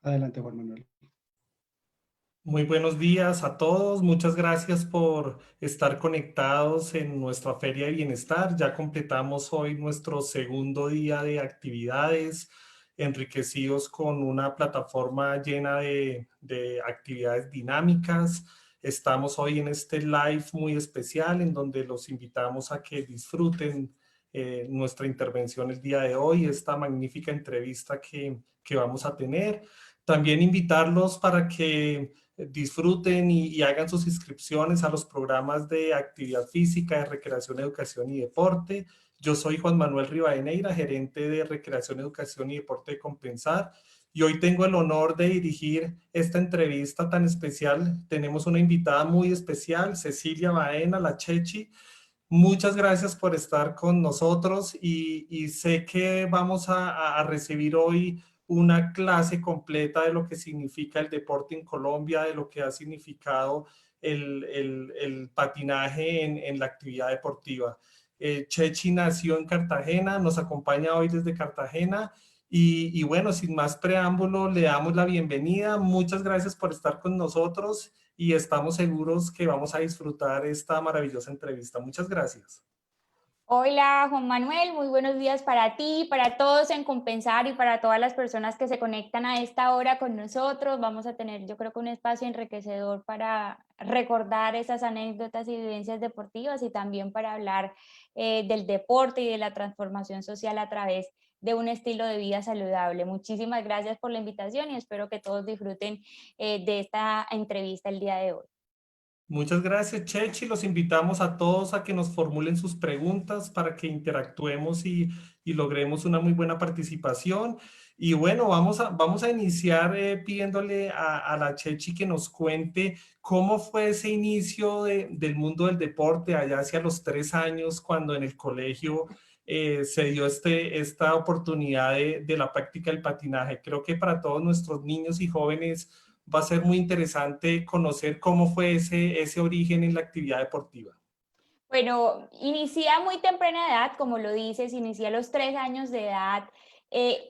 Adelante, Juan Manuel. Muy buenos días a todos. Muchas gracias por estar conectados en nuestra Feria de Bienestar. Ya completamos hoy nuestro segundo día de actividades, enriquecidos con una plataforma llena de actividades dinámicas. Estamos hoy en este live muy especial en donde los invitamos a que disfruten nuestra intervención el día de hoy, esta magnífica entrevista que vamos a tener. También invitarlos para que disfruten y hagan sus inscripciones a los programas de actividad física, de recreación, educación y deporte. Yo soy Juan Manuel Rivadeneira, gerente de recreación, educación y deporte de Compensar. Y hoy tengo el honor de dirigir esta entrevista tan especial. Tenemos una invitada muy especial, Cecilia Baena, la Chechi. Muchas gracias por estar con nosotros y sé que vamos a recibir hoy una clase completa de lo que significa el deporte en Colombia, de lo que ha significado el patinaje en la actividad deportiva. Chechi nació en Cartagena, nos acompaña hoy desde Cartagena y bueno, sin más preámbulo, le damos la bienvenida. Muchas gracias por estar con nosotros y estamos seguros que vamos a disfrutar esta maravillosa entrevista. Muchas gracias. Hola Juan Manuel, muy buenos días para ti, para todos en Compensar y para todas las personas que se conectan a esta hora con nosotros. Vamos a tener, yo creo que un espacio enriquecedor para recordar esas anécdotas y vivencias deportivas y también para hablar del deporte y de la transformación social a través de un estilo de vida saludable. Muchísimas gracias por la invitación y espero que todos disfruten de esta entrevista el día de hoy. Muchas gracias, Chechi. Los invitamos a todos a que nos formulen sus preguntas para que interactuemos y logremos una muy buena participación. Y bueno, vamos a iniciar pidiéndole a la Chechi que nos cuente cómo fue ese inicio del mundo del deporte allá hacia los 3 años, cuando en el colegio se dio esta oportunidad de la práctica del patinaje. Creo que para todos nuestros niños y jóvenes va a ser muy interesante conocer cómo fue ese origen en la actividad deportiva. Bueno, inicié a muy temprana edad, como lo dices, inicié a los 3 años de edad,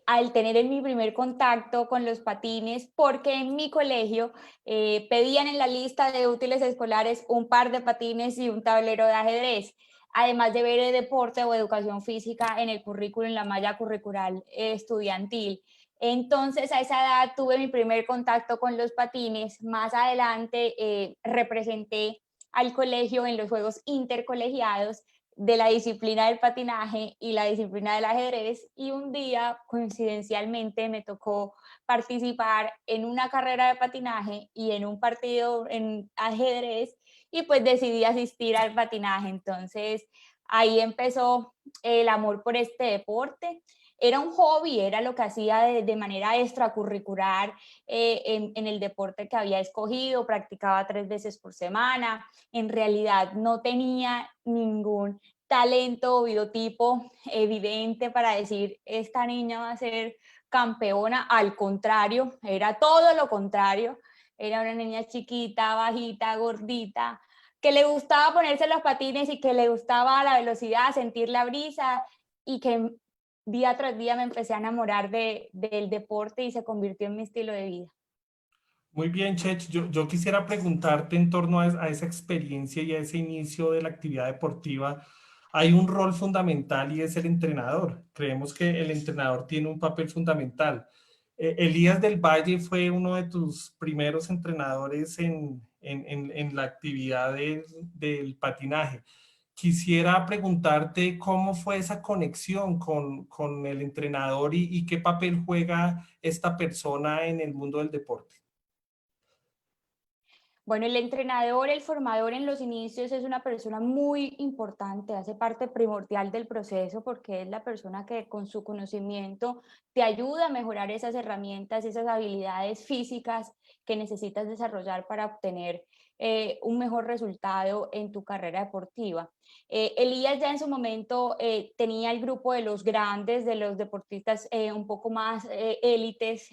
al tener en mi primer contacto con los patines, porque en mi colegio pedían en la lista de útiles escolares un par de patines y un tablero de ajedrez, además de ver deporte o educación física en el currículo, en la malla curricular estudiantil. Entonces, a esa edad tuve mi primer contacto con los patines. Más adelante representé al colegio en los juegos intercolegiados de la disciplina del patinaje y la disciplina del ajedrez, y un día coincidencialmente me tocó participar en una carrera de patinaje y en un partido en ajedrez, y pues decidí asistir al patinaje. Entonces ahí empezó el amor por este deporte. Era un hobby, era lo que hacía de manera extracurricular en el deporte que había escogido, practicaba 3 veces por semana. En realidad no tenía ningún talento o biotipo evidente para decir, esta niña va a ser campeona. Al contrario, era todo lo contrario. Era una niña chiquita, bajita, gordita, que le gustaba ponerse los patines y que le gustaba la velocidad, sentir la brisa, y que día tras día me empecé a enamorar del deporte y se convirtió en mi estilo de vida. Muy bien, Chech. Yo quisiera preguntarte en torno a esa experiencia y a ese inicio de la actividad deportiva. Hay un rol fundamental y es el entrenador. Creemos que el entrenador tiene un papel fundamental. Elías del Valle fue uno de tus primeros entrenadores en la actividad del patinaje. Quisiera preguntarte cómo fue esa conexión con el entrenador y qué papel juega esta persona en el mundo del deporte. Bueno, el entrenador, el formador en los inicios es una persona muy importante, hace parte primordial del proceso porque es la persona que con su conocimiento te ayuda a mejorar esas herramientas, esas habilidades físicas que necesitas desarrollar para obtener un mejor resultado en tu carrera deportiva. Elías ya en su momento tenía el grupo de los grandes, de los deportistas un poco más élites,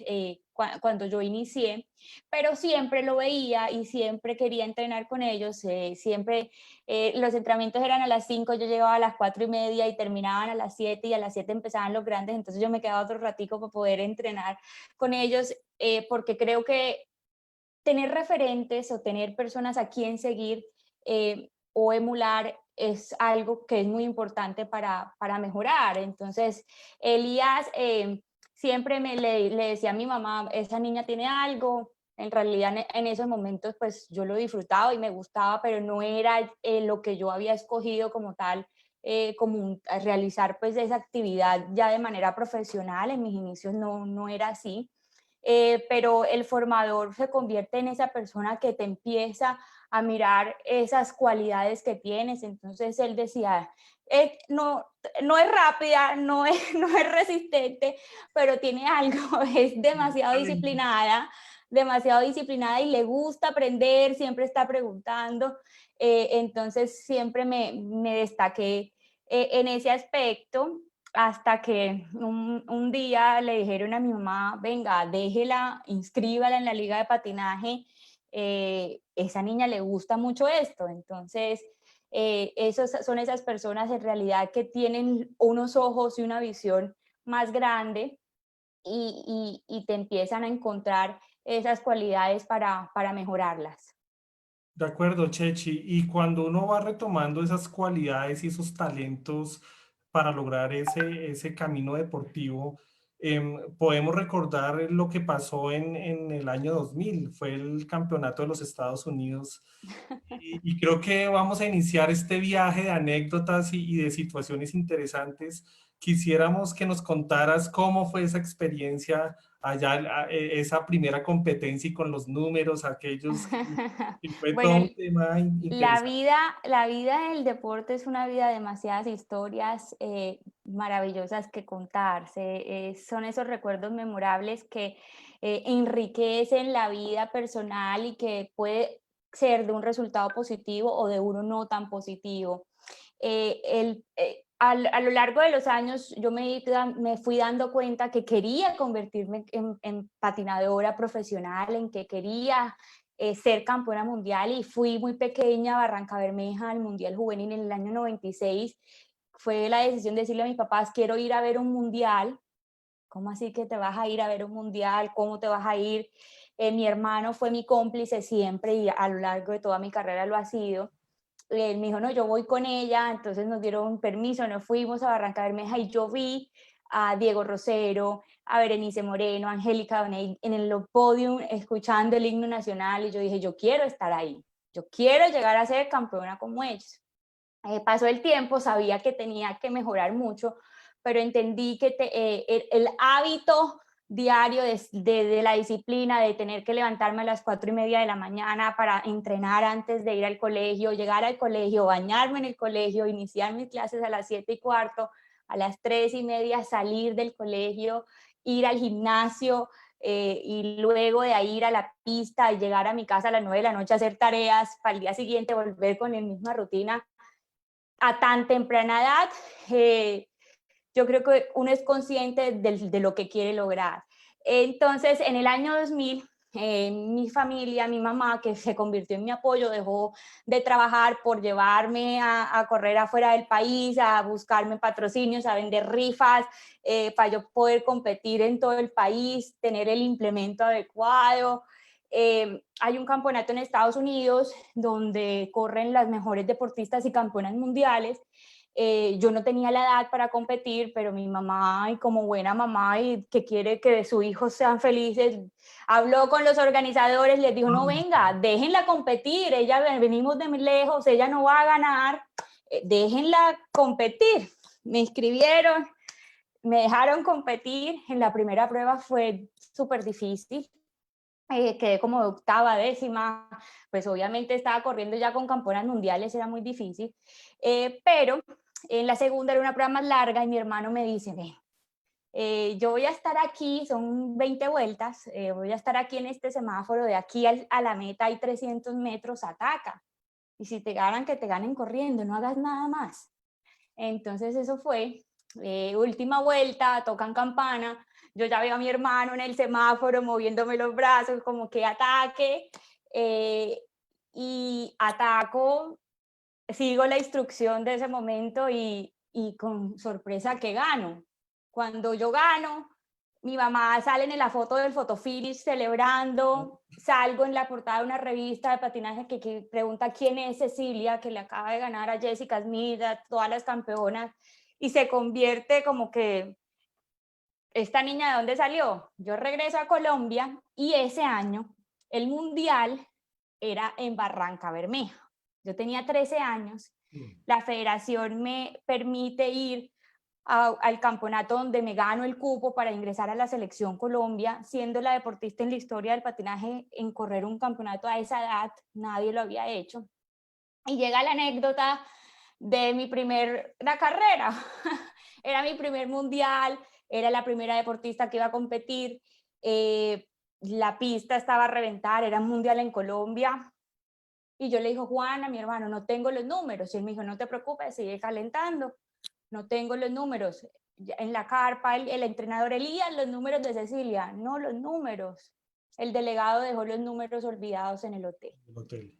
cuando yo inicié, pero siempre lo veía y siempre quería entrenar con ellos, siempre los entrenamientos eran a las 5, yo llegaba a las 4:30 y terminaban a las 7 y a las 7 empezaban los grandes, entonces yo me quedaba otro ratico para poder entrenar con ellos, porque creo que tener referentes o tener personas a quien seguir o emular es algo que es muy importante para mejorar. Entonces, Elías siempre le decía a mi mamá, esa niña tiene algo. En realidad, en esos momentos, pues yo lo disfrutaba y me gustaba, pero no era lo que yo había escogido como tal, realizar pues esa actividad ya de manera profesional. En mis inicios no era así, pero el formador se convierte en esa persona que te empieza a mirar esas cualidades que tienes. Entonces él decía, no es rápida, no es resistente, pero tiene algo, es demasiado disciplinada y le gusta aprender, siempre está preguntando. Entonces siempre me destaqué en ese aspecto hasta que un día le dijeron a mi mamá, venga, déjela, inscríbala en la liga de patinaje, esa niña le gusta mucho esto. Entonces, son esas personas en realidad que tienen unos ojos y una visión más grande y te empiezan a encontrar esas cualidades para mejorarlas. De acuerdo, Chechi. Y cuando uno va retomando esas cualidades y esos talentos para lograr ese camino deportivo, podemos recordar lo que pasó en el año 2000. Fue el campeonato de los Estados Unidos. Y creo que vamos a iniciar este viaje de anécdotas y de situaciones interesantes. Quisiéramos que nos contaras cómo fue esa experiencia allá, esa primera competencia y con los números, aquellos y fue todo Bueno, un tema interesante. la vida del deporte es una vida de demasiadas historias maravillosas que contarse. Son esos recuerdos memorables que enriquecen la vida personal y que puede ser de un resultado positivo o de uno no tan positivo. A lo largo de los años yo me fui dando cuenta que quería convertirme en patinadora profesional, en que quería ser campeona mundial, y fui muy pequeña a Barranca Bermeja al Mundial Juvenil en el año 96. Fue la decisión de decirle a mis papás, quiero ir a ver un mundial. ¿Cómo así que te vas a ir a ver un mundial? ¿Cómo te vas a ir? Mi hermano fue mi cómplice siempre y a lo largo de toda mi carrera lo ha sido. Él me dijo, no, yo voy con ella, entonces nos dieron permiso, nos fuimos a Barranca Bermeja y yo vi a Diego Rosero, a Berenice Moreno, a Angélica Doney en el podium escuchando el himno nacional, y yo dije, yo quiero estar ahí, yo quiero llegar a ser campeona como ellos. Pasó el tiempo, sabía que tenía que mejorar mucho, pero entendí que el hábito diario de la disciplina, de tener que levantarme a las 4:30 de la mañana para entrenar antes de ir al colegio, llegar al colegio, bañarme en el colegio, iniciar mis clases a las 7:15, a las 3:30 salir del colegio, ir al gimnasio, y luego de ahí ir a la pista y llegar a mi casa a las 9 de la noche a hacer tareas, para el día siguiente volver con la misma rutina a tan temprana edad. Yo creo que uno es consciente de lo que quiere lograr. Entonces, en el año 2000, mi familia, mi mamá, que se convirtió en mi apoyo, dejó de trabajar por llevarme a correr afuera del país, a buscarme patrocinios, a vender rifas, para yo poder competir en todo el país, tener el implemento adecuado. Hay un campeonato en Estados Unidos donde corren las mejores deportistas y campeonas mundiales. Yo no tenía la edad para competir, pero mi mamá, y como buena mamá y que quiere que sus hijos sean felices, habló con los organizadores, les dijo, no, venga, déjenla competir, ella venimos de muy lejos, ella no va a ganar, déjenla competir. Me inscribieron, me dejaron competir. En la primera prueba fue súper difícil, quedé como de octava, décima, pues obviamente estaba corriendo ya con campeonas mundiales, era muy difícil, pero en la segunda era una prueba más larga y mi hermano me dice, ve, yo voy a estar aquí, son 20 vueltas, voy a estar aquí en este semáforo, de aquí a la meta hay 300 metros, ataca, y si te ganan, que te ganen corriendo, no hagas nada más. Entonces eso fue, última vuelta, tocan campana, yo ya veo a mi hermano en el semáforo moviéndome los brazos como que ataque, y ataco, sigo la instrucción de ese momento y con sorpresa que gano. Cuando yo gano, mi mamá sale en la foto del fotofinish celebrando, salgo en la portada de una revista de patinaje que pregunta quién es Cecilia, que le acaba de ganar a Jessica Smith, a todas las campeonas, y se convierte como que, ¿esta niña de dónde salió? Yo regreso a Colombia y ese año el mundial era en Barranca Bermeja. Yo tenía 13 años, Mm. la federación me permite ir al campeonato donde me gano el cupo para ingresar a la selección Colombia, siendo la deportista en la historia del patinaje en correr un campeonato a esa edad, nadie lo había hecho. Y llega la anécdota de mi primera carrera. Era mi primer mundial, era la primera deportista que iba a competir, la pista estaba a reventar, era un mundial en Colombia, y yo le dije, Juan, a mi hermano, no tengo los números, y él me dijo, no te preocupes, sigue calentando, no tengo los números. En la carpa, el entrenador, Elías, los números de Cecilia, no los números. El delegado dejó los números olvidados en el hotel. El hotel.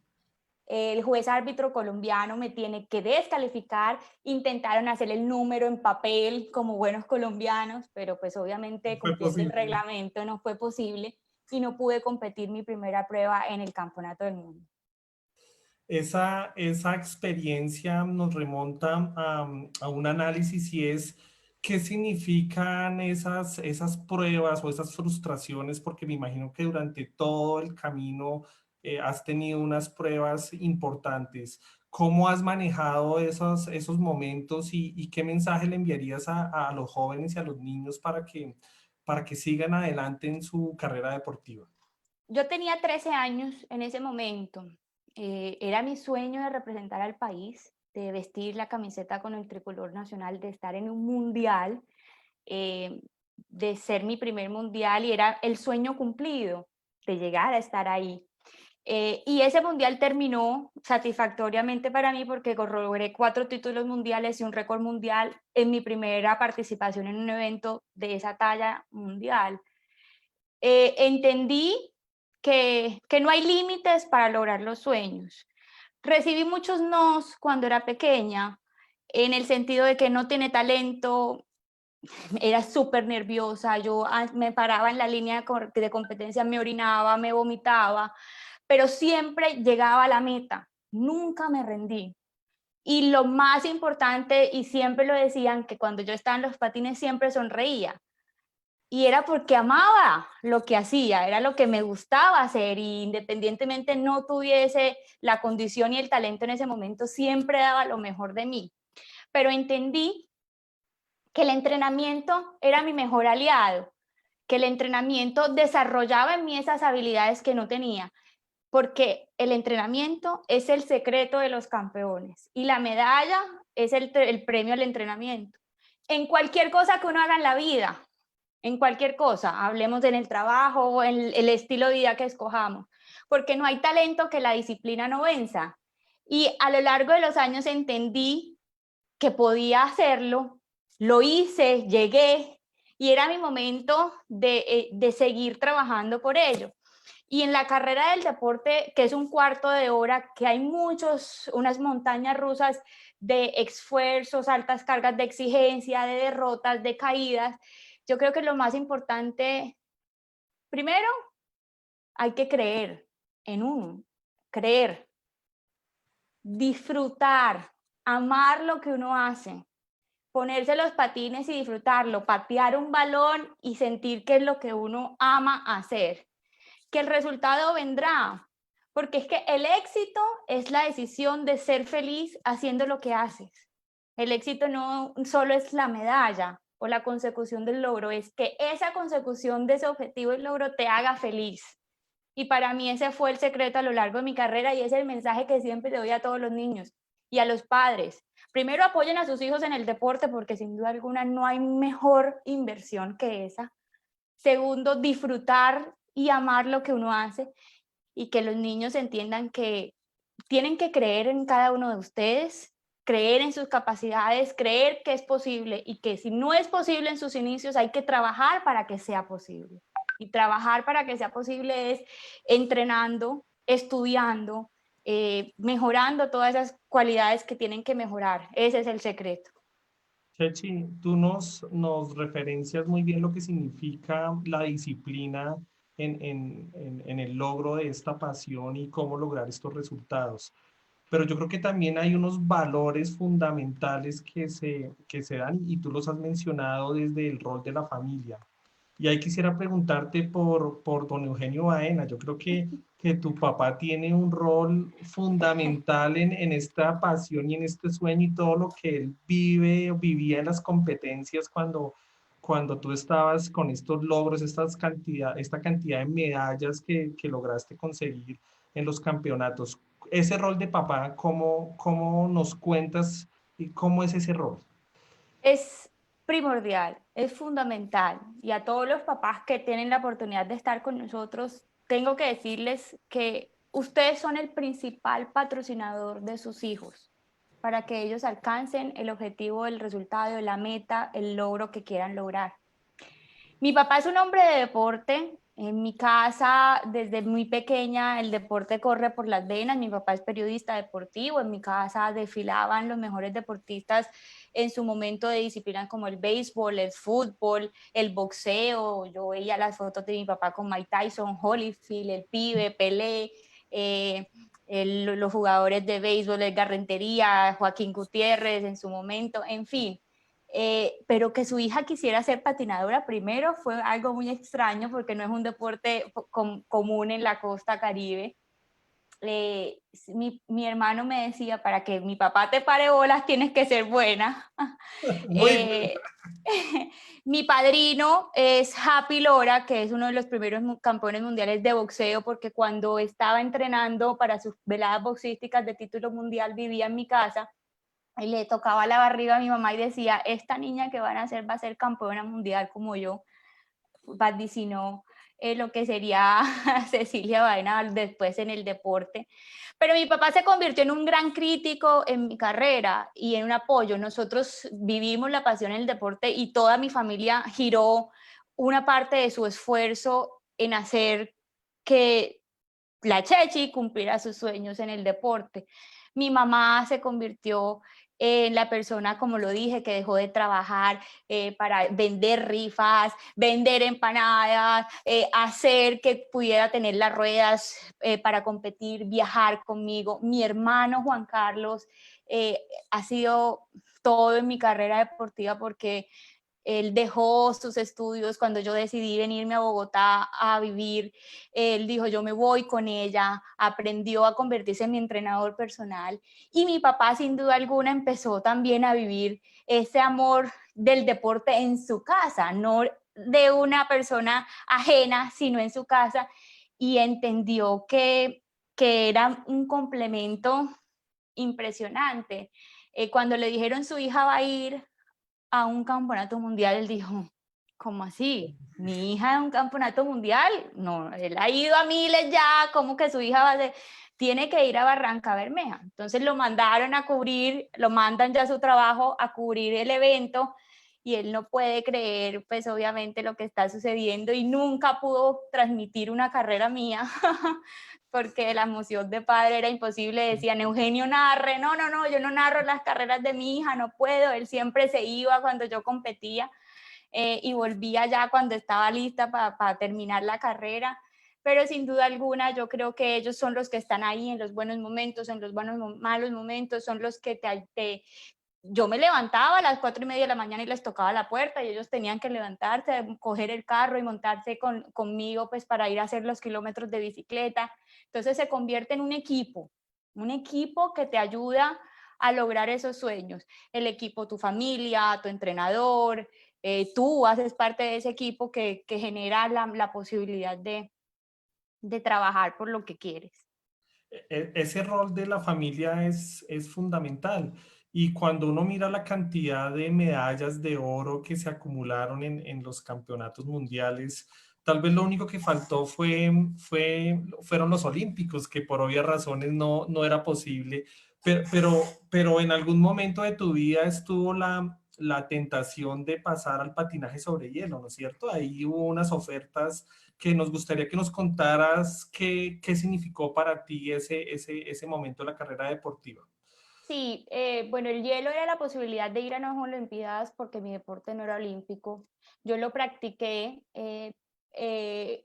El juez árbitro colombiano me tiene que descalificar, intentaron hacer el número en papel como buenos colombianos, pero pues obviamente No fue cumpliendo el posible. reglamento no fue posible y no pude competir mi primera prueba en el Campeonato del Mundo. Esa experiencia nos remonta a un análisis y es qué significan esas pruebas o esas frustraciones, porque me imagino que durante todo el camino has tenido unas pruebas importantes. ¿Cómo has manejado esos momentos y qué mensaje le enviarías a los jóvenes y a los niños para que sigan adelante en su carrera deportiva? Yo tenía 13 años en ese momento. Era mi sueño de representar al país, de vestir la camiseta con el tricolor nacional, de estar en un mundial, eh, de ser mi primer mundial y era el sueño cumplido de llegar a estar ahí. Y ese mundial terminó satisfactoriamente para mí porque logré 4 títulos mundiales y un récord mundial en mi primera participación en un evento de esa talla mundial. Entendí que no hay límites para lograr los sueños. Recibí muchos nos cuando era pequeña, en el sentido de que no tiene talento, era súper nerviosa, yo me paraba en la línea de competencia, me orinaba, me vomitaba, pero siempre llegaba a la meta, nunca me rendí. Y lo más importante, y siempre lo decían, que cuando yo estaba en los patines siempre sonreía. Y era porque amaba lo que hacía, era lo que me gustaba hacer y independientemente no tuviese la condición y el talento en ese momento, siempre daba lo mejor de mí. Pero entendí que el entrenamiento era mi mejor aliado, que el entrenamiento desarrollaba en mí esas habilidades que no tenía, porque el entrenamiento es el secreto de los campeones y la medalla es el premio al entrenamiento. En cualquier cosa que uno haga en la vida, en cualquier cosa, hablemos en el trabajo o en el estilo de vida que escojamos, porque no hay talento que la disciplina no venza. Y a lo largo de los años entendí que podía hacerlo, lo hice, llegué y era mi momento de seguir trabajando por ello. Y en la carrera del deporte, que es un cuarto de hora, que hay unas montañas rusas de esfuerzos, altas cargas de exigencia, de derrotas, de caídas, yo creo que lo más importante, primero, hay que creer en uno, creer, disfrutar, amar lo que uno hace, ponerse los patines y disfrutarlo, patear un balón y sentir que es lo que uno ama hacer, que el resultado vendrá, porque es que el éxito es la decisión de ser feliz haciendo lo que haces. El éxito no solo es la medalla o la consecución del logro, es que esa consecución de ese objetivo y logro te haga feliz. Y para mí ese fue el secreto a lo largo de mi carrera y es el mensaje que siempre le doy a todos los niños y a los padres. Primero, apoyen a sus hijos en el deporte porque sin duda alguna no hay mejor inversión que esa. Segundo, disfrutar y amar lo que uno hace y que los niños entiendan que tienen que creer en cada uno de ustedes creer en sus capacidades, creer que es posible y que si no es posible en sus inicios hay que trabajar para que sea posible. Y trabajar para que sea posible es entrenando, estudiando, mejorando todas esas cualidades que tienen que mejorar. Ese es el secreto. Chechi, tú nos referencias muy bien lo que significa la disciplina en el logro de esta pasión y cómo lograr estos resultados. Pero yo creo que también hay unos valores fundamentales que se dan y tú los has mencionado desde el rol de la familia. Y ahí quisiera preguntarte por don Eugenio Baena. Yo creo que tu papá tiene un rol fundamental en esta pasión y en este sueño y todo lo que él vive o vivía en las competencias cuando tú estabas con estos logros, esta cantidad de medallas que lograste conseguir en los campeonatos. Ese rol de papá, cómo nos cuentas y cómo es ese rol? Es primordial, es fundamental. Y a todos los papás que tienen la oportunidad de estar con nosotros, tengo que decirles que ustedes son el principal patrocinador de sus hijos para que ellos alcancen el objetivo, el resultado, la meta, el logro que quieran lograr. Mi papá es un hombre de deporte. En mi casa, desde muy pequeña, el deporte corre por las venas. Mi papá es periodista deportivo. En mi casa desfilaban los mejores deportistas en su momento de disciplinas como el béisbol, el fútbol, el boxeo. Yo veía las fotos de mi papá con Mike Tyson, Holyfield, el Pibe, Pelé, los jugadores de béisbol, el Garrentería, Joaquín Gutiérrez en su momento, en fin. Pero que su hija quisiera ser patinadora primero fue algo muy extraño porque no es un deporte común en la costa Caribe. Mi hermano me decía, para que mi papá te pare bolas tienes que ser buena. Muy bueno. eh, Mi padrino es Happy Lora, que es uno de los primeros campeones mundiales de boxeo, porque cuando estaba entrenando para sus veladas boxísticas de título mundial vivía en mi casa y le tocaba la barriga a mi mamá y decía, esta niña que van a hacer va a ser campeona mundial como yo, vaticinó lo que sería Cecilia Baena después en el deporte. Pero mi papá se convirtió en un gran crítico en mi carrera y en un apoyo. Nosotros vivimos la pasión en el deporte y toda mi familia giró una parte de su esfuerzo en hacer que la Chechi cumpliera sus sueños en el deporte. Mi mamá se convirtió en la persona, como lo dije, que dejó de trabajar para vender rifas, vender empanadas, hacer que pudiera tener las ruedas para competir, viajar conmigo. Mi hermano Juan Carlos ha sido todo en mi carrera deportiva porque él dejó sus estudios cuando yo decidí venirme a Bogotá a vivir. Él dijo, yo me voy con ella, aprendió a convertirse en mi entrenador personal. Y mi papá, sin duda alguna, empezó también a vivir ese amor del deporte en su casa, no de una persona ajena, sino en su casa. Y entendió que era un complemento impresionante. Cuando le dijeron su hija va a ir a un campeonato mundial, él dijo, ¿cómo así? ¿Mi hija en un campeonato mundial? No, él ha ido a miles ya, ¿cómo que su hija va a ser? Tiene que ir a Barranca Bermeja. Entonces lo mandaron a cubrir, lo mandan ya a su trabajo a cubrir el evento y él no puede creer, pues obviamente lo que está sucediendo y nunca pudo transmitir una carrera mía porque la emoción de padre era imposible. Decían, Eugenio narre, no, no, no, yo no narro las carreras de mi hija, no puedo. Él siempre se iba cuando yo competía y volvía ya cuando estaba lista para terminar la carrera. Pero sin duda alguna yo creo que ellos son los que están ahí en los buenos momentos, en los buenos, malos momentos, son los que yo me levantaba a las 4:30 de la mañana y les tocaba la puerta y ellos tenían que levantarse, coger el carro y montarse conmigo pues para ir a hacer los kilómetros de bicicleta. Entonces se convierte en un equipo que te ayuda a lograr esos sueños. El equipo, tu familia, tu entrenador, tú haces parte de ese equipo que genera la posibilidad de trabajar por lo que quieres. Ese rol de la familia es fundamental. Y cuando uno mira la cantidad de medallas de oro que se acumularon en los campeonatos mundiales, tal vez lo único que faltó fueron los olímpicos, que por obvias razones no era posible, pero en algún momento de tu vida estuvo la tentación de pasar al patinaje sobre hielo, ¿no es cierto? Ahí hubo unas ofertas que nos gustaría que nos contaras qué significó para ti ese momento de la carrera deportiva. Sí, bueno, el hielo era la posibilidad de ir a unas Olimpiadas porque mi deporte no era olímpico. Yo lo practiqué,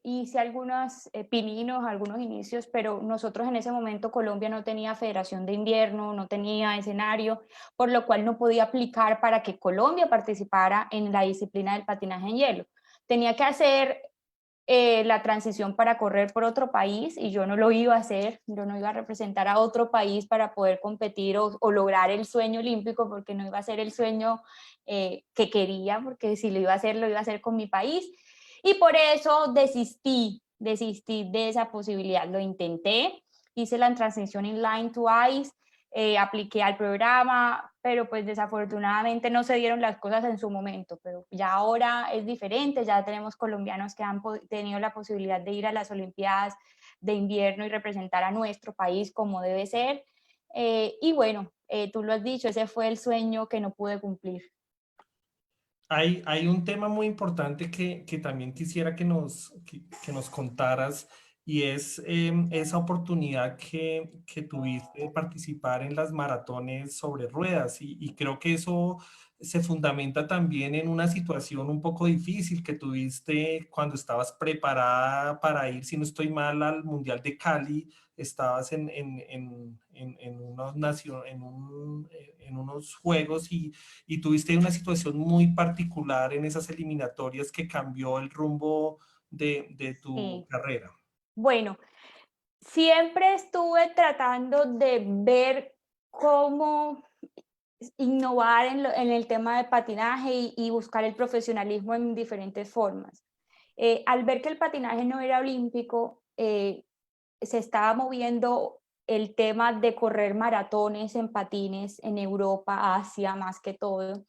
hice algunos pininos, algunos inicios, pero nosotros en ese momento Colombia no tenía federación de invierno, no tenía escenario, por lo cual no podía aplicar para que Colombia participara en la disciplina del patinaje en hielo. Tenía que hacer la transición para correr por otro país y yo no lo iba a hacer, yo no iba a representar a otro país para poder competir o lograr el sueño olímpico porque no iba a ser el sueño que quería, porque si lo iba a hacer con mi país y por eso desistí de esa posibilidad, lo intenté, hice la transición inline to ice, apliqué al programa, pero pues desafortunadamente no se dieron las cosas en su momento, pero ya ahora es diferente, ya tenemos colombianos que han tenido la posibilidad de ir a las Olimpiadas de invierno y representar a nuestro país como debe ser. Y bueno, tú lo has dicho, ese fue el sueño que no pude cumplir. Hay un tema muy importante que también quisiera que nos contaras y es esa oportunidad que tuviste de participar en las maratones sobre ruedas y creo que eso se fundamenta también en una situación un poco difícil que tuviste cuando estabas preparada para ir, si no estoy mal, al Mundial de Cali. Estabas en unos juegos y tuviste una situación muy particular en esas eliminatorias que cambió el rumbo de tu Sí. carrera. Bueno, siempre estuve tratando de ver cómo innovar en el tema de patinaje y buscar el profesionalismo en diferentes formas. Al ver que el patinaje no era olímpico, se estaba moviendo el tema de correr maratones en patines en Europa, Asia más que todo.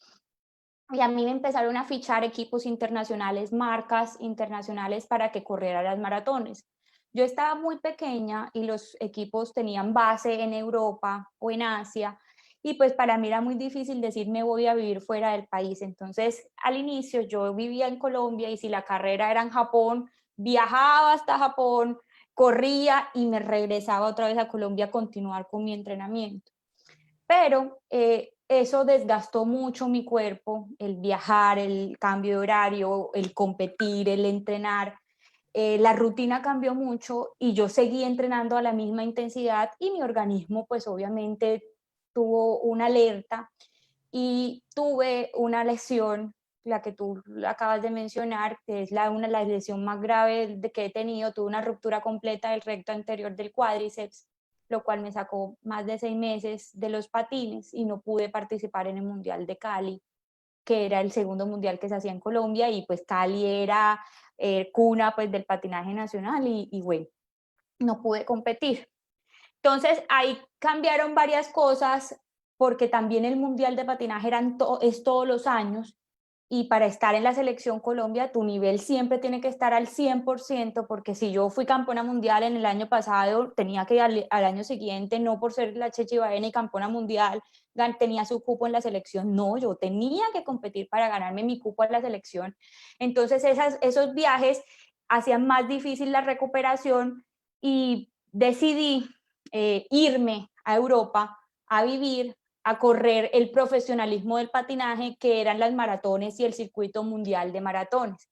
Y a mí me empezaron a fichar equipos internacionales, marcas internacionales para que corriera las maratones. Yo estaba muy pequeña y los equipos tenían base en Europa o en Asia y pues para mí era muy difícil decir me voy a vivir fuera del país. Entonces al inicio yo vivía en Colombia y si la carrera era en Japón, viajaba hasta Japón, corría y me regresaba otra vez a Colombia a continuar con mi entrenamiento. Pero eso desgastó mucho mi cuerpo, el viajar, el cambio de horario, el competir, el entrenar. La rutina cambió mucho y yo seguí entrenando a la misma intensidad y mi organismo pues obviamente tuvo una alerta y tuve una lesión, la que tú acabas de mencionar, que es la lesión más grave que he tenido, tuve una ruptura completa del recto anterior del cuádriceps, lo cual me sacó más de 6 meses de los patines y no pude participar en el Mundial de Cali, que era el segundo mundial que se hacía en Colombia y pues Cali era cuna pues del patinaje nacional y bueno, no pude competir. Entonces ahí cambiaron varias cosas porque también el Mundial de Patinaje es todos los años y para estar en la selección Colombia tu nivel siempre tiene que estar al 100% porque si yo fui campeona mundial en el año pasado tenía que ir al año siguiente, no por ser la Chechi Baena y campeona mundial tenía su cupo en la selección, no, yo tenía que competir para ganarme mi cupo en la selección. Entonces esos viajes hacían más difícil la recuperación y decidí irme a Europa a vivir, a correr el profesionalismo del patinaje, que eran las maratones y el circuito mundial de maratones.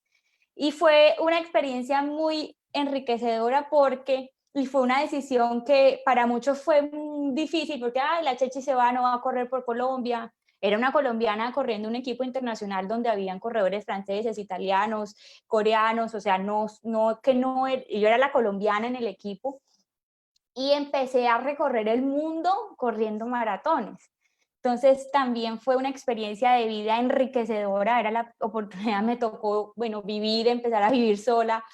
Y fue una experiencia muy enriquecedora porque, y fue una decisión que para muchos fue difícil, porque ay, la Chechi se va, no va a correr por Colombia. Era una colombiana corriendo un equipo internacional donde habían corredores franceses, italianos, coreanos, o sea, yo era la colombiana en el equipo y empecé a recorrer el mundo corriendo maratones. Entonces también fue una experiencia de vida enriquecedora, era la oportunidad, me tocó, bueno, vivir, empezar a vivir sola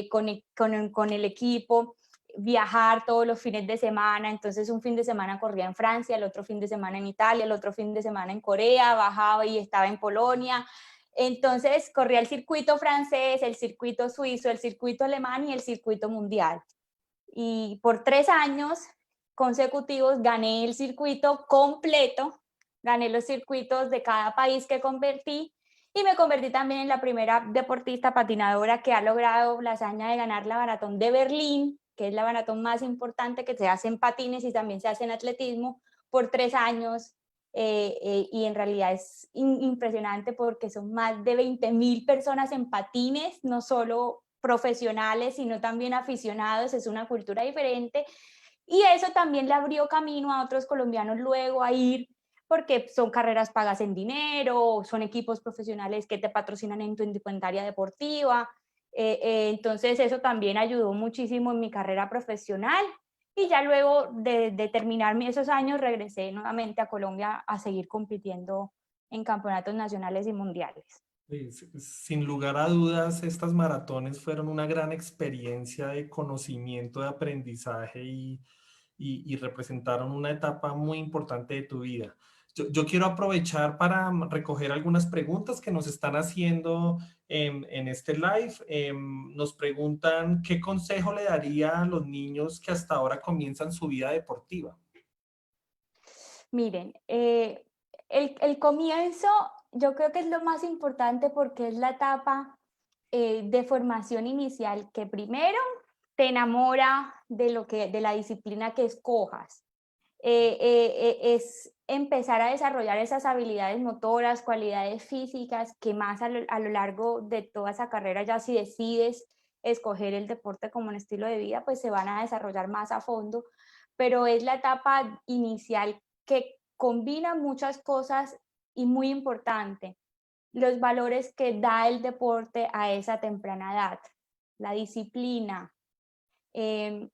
con el equipo, viajar todos los fines de semana, entonces un fin de semana corría en Francia, el otro fin de semana en Italia, el otro fin de semana en Corea, bajaba y estaba en Polonia, entonces corría el circuito francés, el circuito suizo, el circuito alemán y el circuito mundial y por 3 años consecutivos gané el circuito completo, gané los circuitos de cada país que convertí y me convertí también en la primera deportista patinadora que ha logrado la hazaña de ganar la maratón de Berlín, que es la maratón más importante que se hace en patines y también se hace en atletismo, por 3 años. Y en realidad es impresionante porque son más de 20.000 personas en patines, no solo profesionales, sino también aficionados, es una cultura diferente. Y eso también le abrió camino a otros colombianos luego a ir, porque son carreras pagas en dinero, son equipos profesionales que te patrocinan en tu indumentaria deportiva. Entonces eso también ayudó muchísimo en mi carrera profesional. Y ya luego de terminar esos años regresé nuevamente a Colombia a seguir compitiendo en campeonatos nacionales y mundiales. Sin lugar a dudas, estas maratones fueron una gran experiencia de conocimiento, de aprendizaje y representaron una etapa muy importante de tu vida. Yo quiero aprovechar para recoger algunas preguntas que nos están haciendo en este live. Nos preguntan, ¿qué consejo le daría a los niños que hasta ahora comienzan su vida deportiva? Miren, el comienzo yo creo que es lo más importante porque es la etapa de formación inicial que primero te enamora de la disciplina que escojas. Es empezar a desarrollar esas habilidades motoras, cualidades físicas que más a lo largo de toda esa carrera, ya si decides escoger el deporte como un estilo de vida, pues se van a desarrollar más a fondo, pero es la etapa inicial que combina muchas cosas y muy importante, los valores que da el deporte a esa temprana edad, la disciplina, el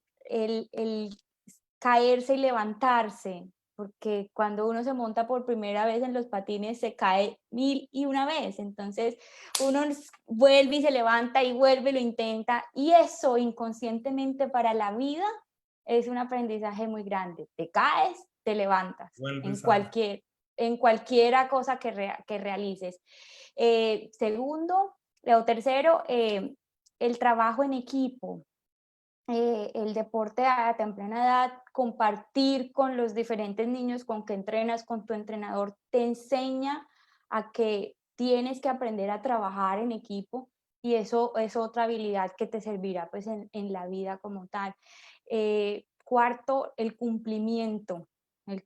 caerse y levantarse, porque cuando uno se monta por primera vez en los patines se cae 1001 vez, entonces uno vuelve y se levanta y vuelve y lo intenta, y eso inconscientemente para la vida es un aprendizaje muy grande. Te caes, te levantas, Vuelves a... en cualquiera cosa que realices. Segundo, o tercero, el trabajo en equipo, el deporte a temprana edad, compartir con los diferentes niños con que entrenas, con tu entrenador, te enseña a que tienes que aprender a trabajar en equipo y eso es otra habilidad que te servirá pues en la vida como tal. Cuarto, el cumplimiento,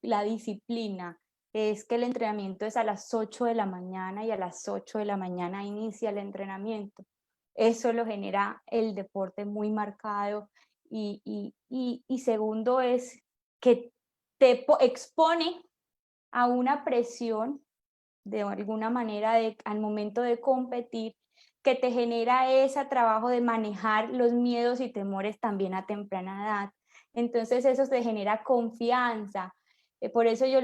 la disciplina. Es que el entrenamiento es a las 8 de la mañana y a las 8 de la mañana inicia el entrenamiento. Eso lo genera el deporte muy marcado y segundo es que te expone a una presión de alguna manera al momento de competir que te genera ese trabajo de manejar los miedos y temores también a temprana edad. Entonces eso te genera confianza. Por eso yo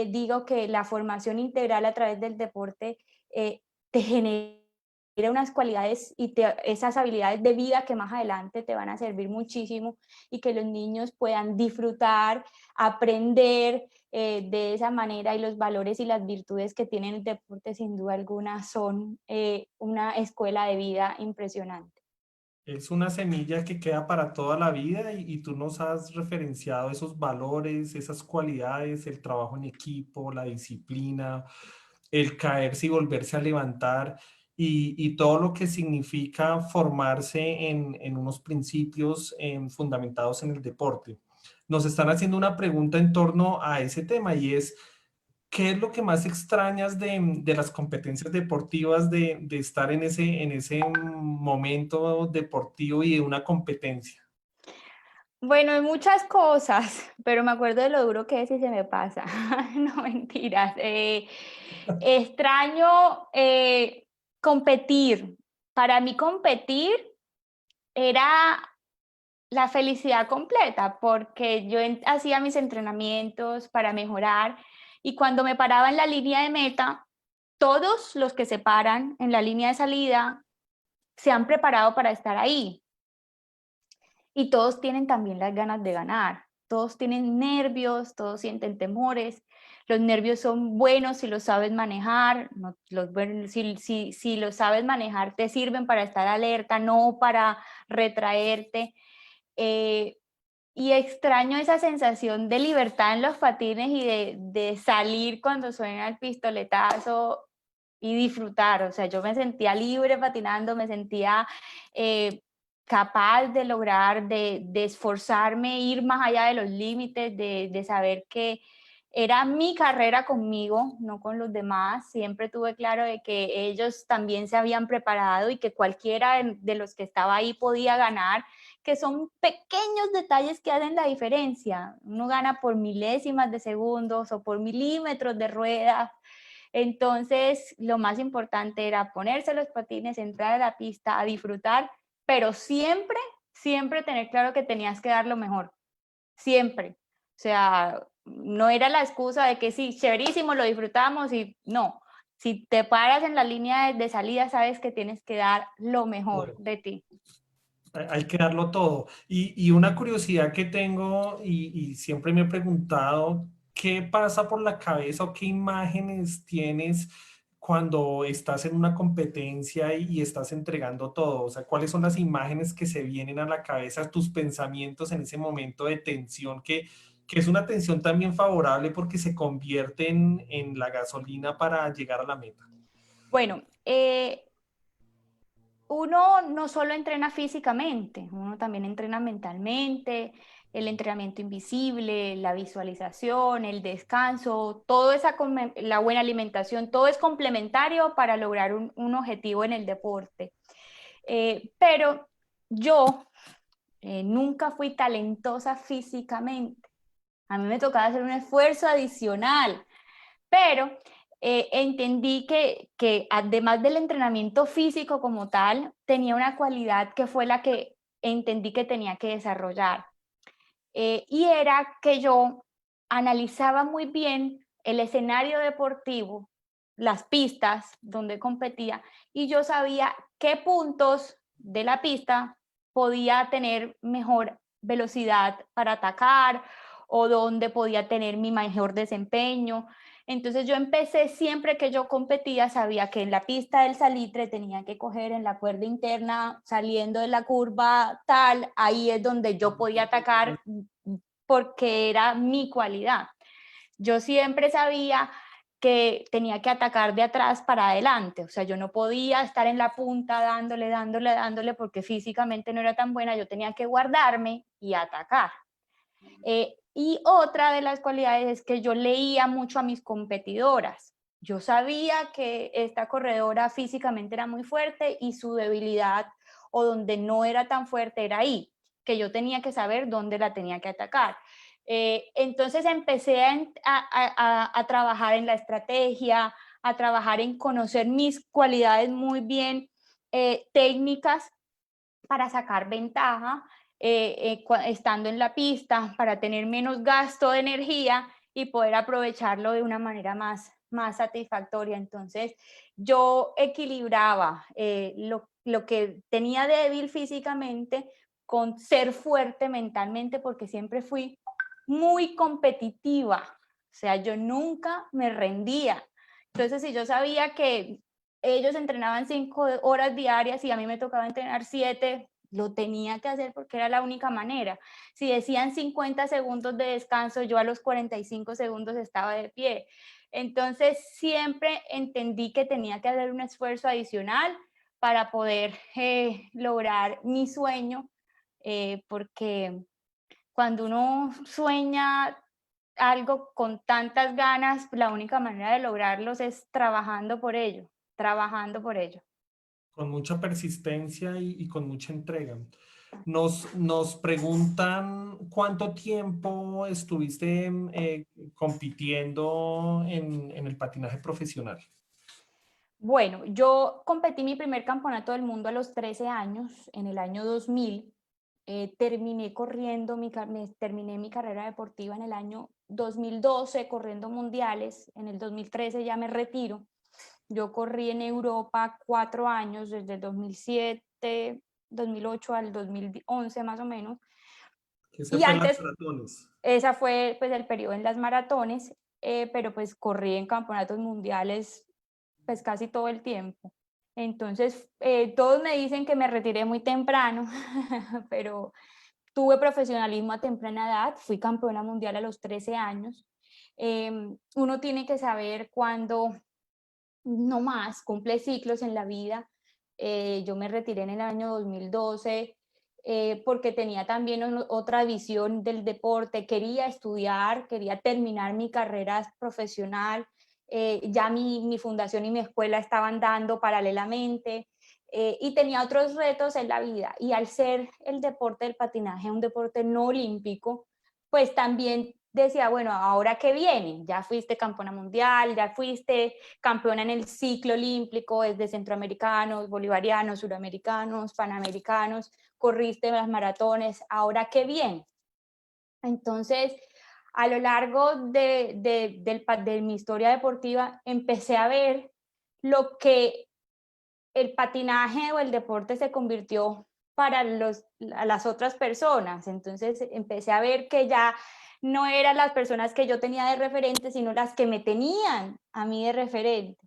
digo que la formación integral a través del deporte te genera unas cualidades y esas habilidades de vida que más adelante te van a servir muchísimo y que los niños puedan disfrutar, aprender de esa manera, y los valores y las virtudes que tiene el deporte sin duda alguna son una escuela de vida impresionante. Es una semilla que queda para toda la vida y tú nos has referenciado esos valores, esas cualidades, el trabajo en equipo, la disciplina, el caerse y volverse a levantar y todo lo que significa formarse en unos principios fundamentados en el deporte. Nos están haciendo una pregunta en torno a ese tema y es, ¿qué es lo que más extrañas de las competencias deportivas, de estar en ese momento deportivo y de una competencia? Bueno, hay muchas cosas, pero me acuerdo de lo duro que es y se me pasa. No mentiras. Extraño competir. Para mí competir era la felicidad completa, porque yo hacía mis entrenamientos para mejorar y cuando me paraba en la línea de meta, todos los que se paran en la línea de salida se han preparado para estar ahí y todos tienen también las ganas de ganar. Todos tienen nervios, todos sienten temores. Los nervios son buenos si los sabes manejar. No, si los sabes manejar, te sirven para estar alerta, no para retraerte. y extraño esa sensación de libertad en los patines y de salir cuando suena el pistoletazo y disfrutar. O sea, yo me sentía libre patinando, me sentía capaz de lograr, de esforzarme, ir más allá de los límites, de saber que era mi carrera conmigo, no con los demás. Siempre tuve claro de que ellos también se habían preparado y que cualquiera de los que estaba ahí podía ganar, que son pequeños detalles que hacen la diferencia. Uno gana por milésimas de segundos o por milímetros de rueda. Entonces, lo más importante era ponerse los patines, entrar a la pista, a disfrutar, pero siempre, siempre tener claro que tenías que dar lo mejor, siempre. O sea, no era la excusa de que sí, chéverísimo, lo disfrutamos y no. Si te paras en la línea de salida, sabes que tienes que dar lo mejor de ti. Hay que darlo todo. Y una curiosidad que tengo y siempre me he preguntado, ¿qué pasa por la cabeza o qué imágenes tienes cuando estás en una competencia y estás entregando todo? O sea, ¿cuáles son las imágenes que se vienen a la cabeza, tus pensamientos en ese momento de tensión, que es una tensión también favorable porque se convierte en la gasolina para llegar a la meta? Bueno, uno no solo entrena físicamente, uno también entrena mentalmente, el entrenamiento invisible, la visualización, el descanso, todo esa, la buena alimentación, todo es complementario para lograr un objetivo en el deporte. Pero yo nunca fui talentosa físicamente. A mí me tocaba hacer un esfuerzo adicional, pero entendí que además del entrenamiento físico como tal, tenía una cualidad que fue la que entendí que tenía que desarrollar. Y era que yo analizaba muy bien el escenario deportivo, las pistas donde competía, y yo sabía qué puntos de la pista podía tener mejor velocidad para atacar o dónde podía tener mi mejor desempeño. Entonces yo empecé siempre que yo competía, sabía que en la pista del salitre tenía que coger en la cuerda interna, saliendo de la curva tal, ahí es donde yo podía atacar porque era mi cualidad. Yo siempre sabía que tenía que atacar de atrás para adelante, o sea, yo no podía estar en la punta dándole, dándole, dándole, porque físicamente no era tan buena, yo tenía que guardarme y atacar. Y otra de las cualidades es que yo leía mucho a mis competidoras. Yo sabía que esta corredora físicamente era muy fuerte y su debilidad o donde no era tan fuerte era ahí, que yo tenía que saber dónde la tenía que atacar. Entonces empecé a trabajar en la estrategia, a trabajar en conocer mis cualidades muy bien técnicas para sacar ventaja estando en la pista, para tener menos gasto de energía y poder aprovecharlo de una manera más satisfactoria. Entonces, yo equilibraba lo que tenía débil físicamente con ser fuerte mentalmente, porque siempre fui muy competitiva. O sea, yo nunca me rendía. Entonces, si yo sabía que ellos entrenaban 5 horas diarias y a mí me tocaba entrenar 7, lo tenía que hacer porque era la única manera. Si decían 50 segundos de descanso, yo a los 45 segundos estaba de pie. Entonces siempre entendí que tenía que hacer un esfuerzo adicional para poder lograr mi sueño, porque cuando uno sueña algo con tantas ganas, la única manera de lograrlos es trabajando por ello, trabajando por ello. Con mucha persistencia y con mucha entrega. Nos preguntan cuánto tiempo estuviste compitiendo en el patinaje profesional. Bueno, yo competí mi primer campeonato del mundo a los 13 años, en el año 2000. Terminé corriendo, terminé mi carrera deportiva en el año 2012, corriendo mundiales. En el 2013 ya me retiro. Yo corrí en Europa 4 años, desde el 2007, 2008 al 2011 más o menos. Que se Y fue en las antes, maratones. esa fue pues el periodo en las maratones, pero pues corrí en campeonatos mundiales pues casi todo el tiempo. Entonces, todos me dicen que me retiré muy temprano, pero tuve profesionalismo a temprana edad, fui campeona mundial a los 13 años. Uno tiene que saber cuándo no más, cumple ciclos en la vida. Yo me retiré en el año 2012 porque tenía también otra visión del deporte. Quería estudiar, quería terminar mi carrera profesional. Ya mi fundación y mi escuela estaban dando paralelamente y tenía otros retos en la vida. Y al ser el deporte del patinaje un deporte no olímpico, pues también decía, bueno, ¿ahora qué viene? Ya fuiste campeona mundial, ya fuiste campeona en el ciclo olímpico, es de centroamericanos, bolivarianos, suramericanos, panamericanos, corriste las maratones, ¿ahora qué bien? Entonces, a lo largo de mi historia deportiva, empecé a ver lo que el patinaje o el deporte se convirtió para las otras personas. Entonces empecé a ver que ya no eran las personas que yo tenía de referente, sino las que me tenían a mí de referente.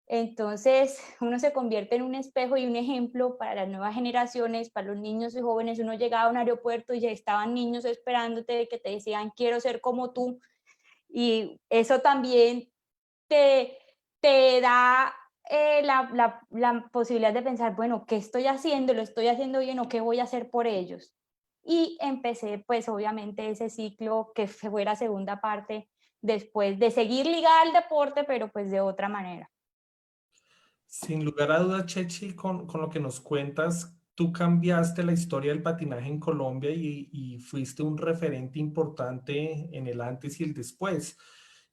Entonces, uno se convierte en un espejo y un ejemplo para las nuevas generaciones, para los niños y jóvenes. Uno llegaba a un aeropuerto y ya estaban niños esperándote que te decían, quiero ser como tú. Y eso también te, te da la posibilidad de pensar, bueno, ¿qué estoy haciendo? ¿Lo estoy haciendo bien o qué voy a hacer por ellos? Y empecé, pues obviamente, ese ciclo que fue la segunda parte después de seguir ligada al deporte, pero pues de otra manera. Sin lugar a dudas, Chechi, con lo que nos cuentas, tú cambiaste la historia del patinaje en Colombia y fuiste un referente importante en el antes y el después.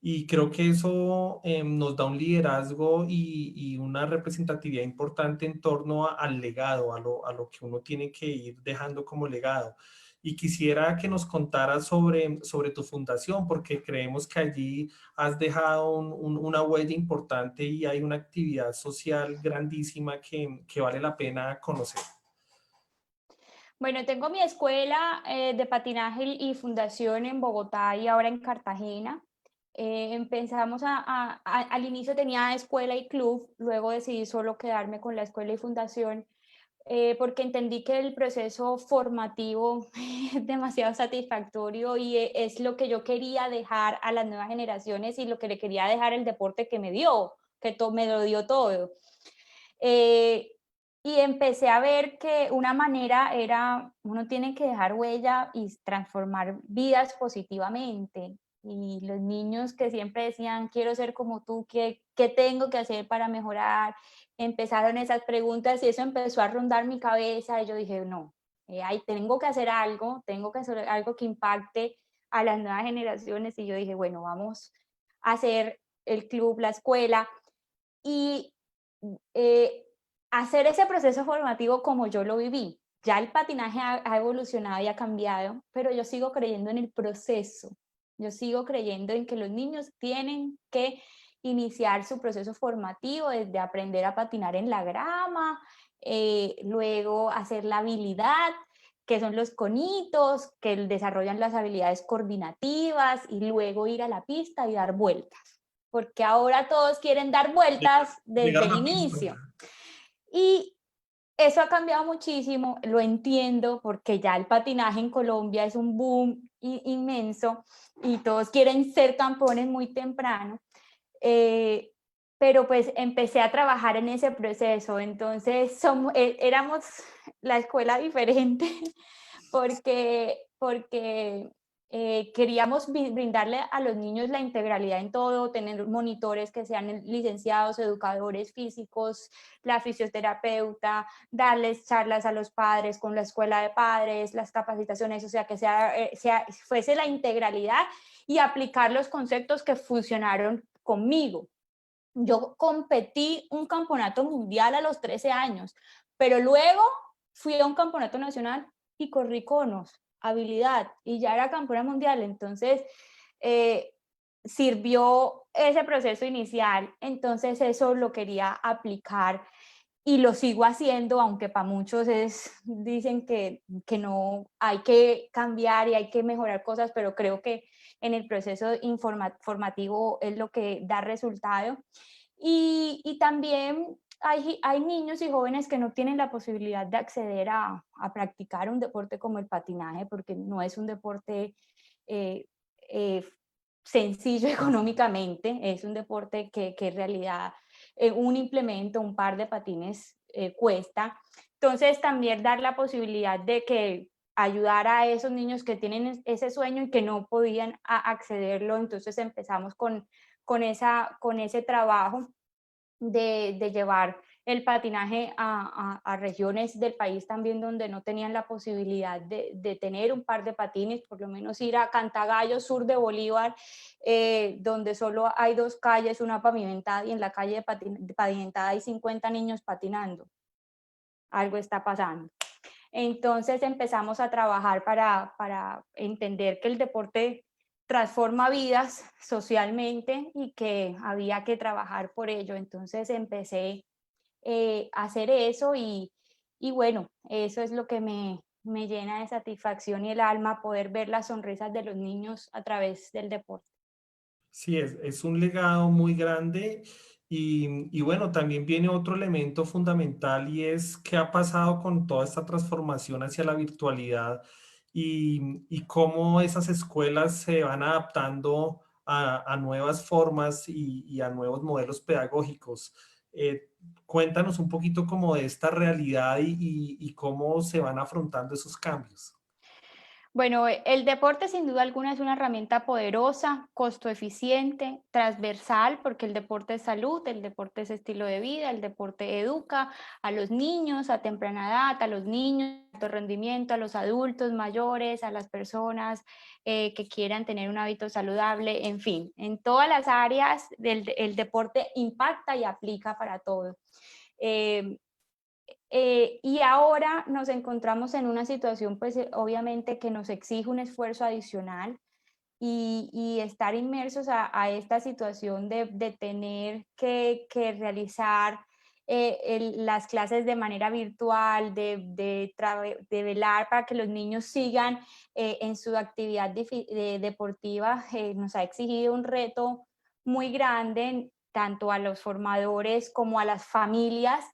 Y creo que eso nos da un liderazgo y una representatividad importante en torno al legado, a lo que uno tiene que ir dejando como legado. Y quisiera que nos contaras sobre tu fundación, porque creemos que allí has dejado una huella importante y hay una actividad social grandísima que vale la pena conocer. Bueno, tengo mi escuela de patinaje y fundación en Bogotá y ahora en Cartagena. Empezamos al inicio tenía escuela y club, luego decidí solo quedarme con la escuela y fundación porque entendí que el proceso formativo es demasiado satisfactorio y es lo que yo quería dejar a las nuevas generaciones y lo que le quería dejar el deporte que me dio, me lo dio todo. Eh, y empecé a ver que una manera era, uno tiene que dejar huella y transformar vidas positivamente. Y los niños que siempre decían, quiero ser como tú, ¿qué tengo que hacer para mejorar? Empezaron esas preguntas y eso empezó a rondar mi cabeza y yo dije, no, tengo que hacer algo, tengo que hacer algo que impacte a las nuevas generaciones. Y yo dije, bueno, vamos a hacer el club, la escuela. Y eh, hacer ese proceso formativo como yo lo viví. Ya el patinaje ha evolucionado y ha cambiado, pero yo sigo creyendo en el proceso. Yo sigo creyendo en que los niños tienen que iniciar su proceso formativo desde aprender a patinar en la grama, luego hacer la habilidad, que son los conitos, que desarrollan las habilidades coordinativas y luego ir a la pista y dar vueltas porque ahora todos quieren dar vueltas desde Llegar el rapidito. inicio. Y eso ha cambiado muchísimo, lo entiendo, porque ya el patinaje en Colombia es un boom inmenso y todos quieren ser campeones muy temprano. Eh, pero pues empecé a trabajar en ese proceso, entonces éramos la escuela diferente porque queríamos brindarle a los niños la integralidad en todo, tener monitores que sean licenciados, educadores físicos, la fisioterapeuta, darles charlas a los padres con la escuela de padres, las capacitaciones, o sea, que fuese la integralidad y aplicar los conceptos que funcionaron conmigo. Yo competí un campeonato mundial a los 13 años, pero luego fui a un campeonato nacional y corrí conos, habilidad, y ya era campeona mundial. Entonces, eh, sirvió ese proceso inicial. Entonces, eso lo quería aplicar y lo sigo haciendo, aunque para muchos dicen que no hay que cambiar y hay que mejorar cosas, pero creo que en el proceso formativo es lo que da resultado. Y también hay niños y jóvenes que no tienen la posibilidad de acceder a practicar un deporte como el patinaje, porque no es un deporte eh, eh, sencillo económicamente, es un deporte que en realidad un implemento, un par de patines cuesta. Entonces también dar la posibilidad de que ayudar a esos niños que tienen ese sueño y que no podían accederlo, entonces empezamos con ese trabajo de llevar el patinaje a regiones del país también donde no tenían la posibilidad de tener un par de patines, por lo menos ir a Cantagallo, sur de Bolívar, donde solo hay dos calles, una pavimentada, y en la calle de pavimentada hay 50 niños patinando. Algo está pasando. Entonces empezamos a trabajar para entender que el deporte transforma vidas socialmente y que había que trabajar por ello. Entonces empecé a hacer eso y bueno, eso es lo que me llena de satisfacción y el alma, poder ver las sonrisas de los niños a través del deporte. Sí, es un legado muy grande y bueno, también viene otro elemento fundamental y es qué ha pasado con toda esta transformación hacia la virtualidad y cómo esas escuelas se van adaptando a nuevas formas y a nuevos modelos pedagógicos. Cuéntanos un poquito como de esta realidad y cómo se van afrontando esos cambios. Bueno, el deporte sin duda alguna es una herramienta poderosa, costo eficiente, transversal, porque el deporte es salud, el deporte es estilo de vida, el deporte educa a los niños a temprana edad, a los niños de alto rendimiento, a los adultos mayores, a las personas que quieran tener un hábito saludable, en fin, en todas las áreas el deporte impacta y aplica para todo. Eh, y ahora nos encontramos en una situación, pues obviamente que nos exige un esfuerzo adicional y estar inmersos a esta situación de tener que realizar las clases de manera virtual, de velar para que los niños sigan en su actividad deportiva, nos ha exigido un reto muy grande, tanto a los formadores como a las familias,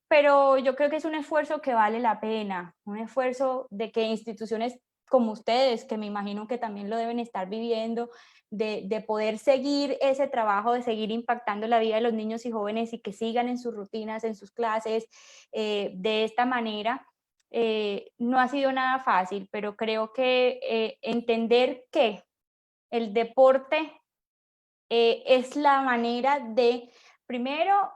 pero yo creo que es un esfuerzo que vale la pena, un esfuerzo de que instituciones como ustedes, que me imagino que también lo deben estar viviendo, de poder seguir ese trabajo, de seguir impactando la vida de los niños y jóvenes y que sigan en sus rutinas, en sus clases, de esta manera. No ha sido nada fácil, pero creo que entender que el deporte es la manera de, primero,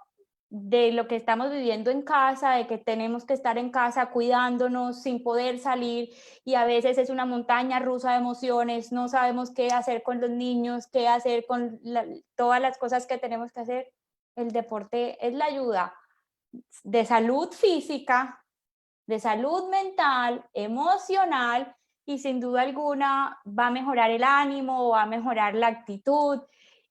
de lo que estamos viviendo en casa, de que tenemos que estar en casa cuidándonos sin poder salir y a veces es una montaña rusa de emociones, no sabemos qué hacer con los niños, qué hacer con todas las cosas que tenemos que hacer. El deporte es la ayuda de salud física, de salud mental, emocional y sin duda alguna va a mejorar el ánimo, va a mejorar la actitud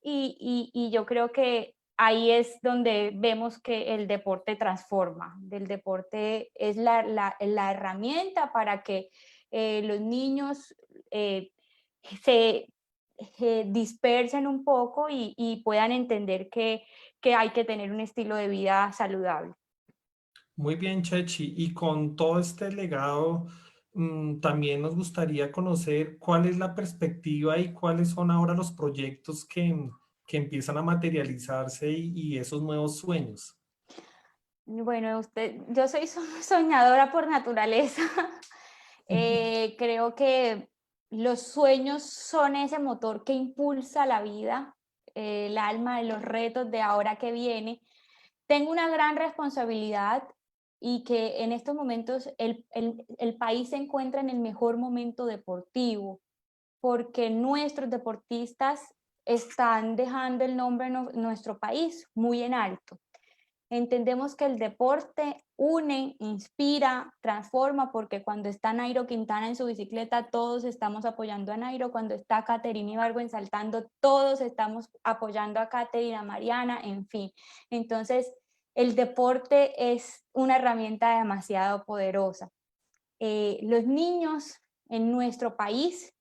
y yo creo que ahí es donde vemos que el deporte transforma. El deporte es la herramienta para que los niños se dispersen un poco y puedan entender que hay que tener un estilo de vida saludable. Muy bien, Chechi. Y con todo este legado, también nos gustaría conocer cuál es la perspectiva y cuáles son ahora los proyectos que empiezan a materializarse y esos nuevos sueños. Bueno, yo soy soñadora por naturaleza. Creo que los sueños son ese motor que impulsa la vida, el alma de los retos de ahora que viene. Tengo una gran responsabilidad y que en estos momentos el país se encuentra en el mejor momento deportivo, porque nuestros deportistas están dejando el nombre de nuestro país muy en alto. Entendemos que el deporte une, inspira, transforma, porque cuando está Nairo Quintana en su bicicleta, todos estamos apoyando a Nairo, cuando está Caterina Ibargüen saltando, todos estamos apoyando a Caterina, a Mariana, en fin. Entonces, el deporte es una herramienta demasiado poderosa. Los niños en nuestro país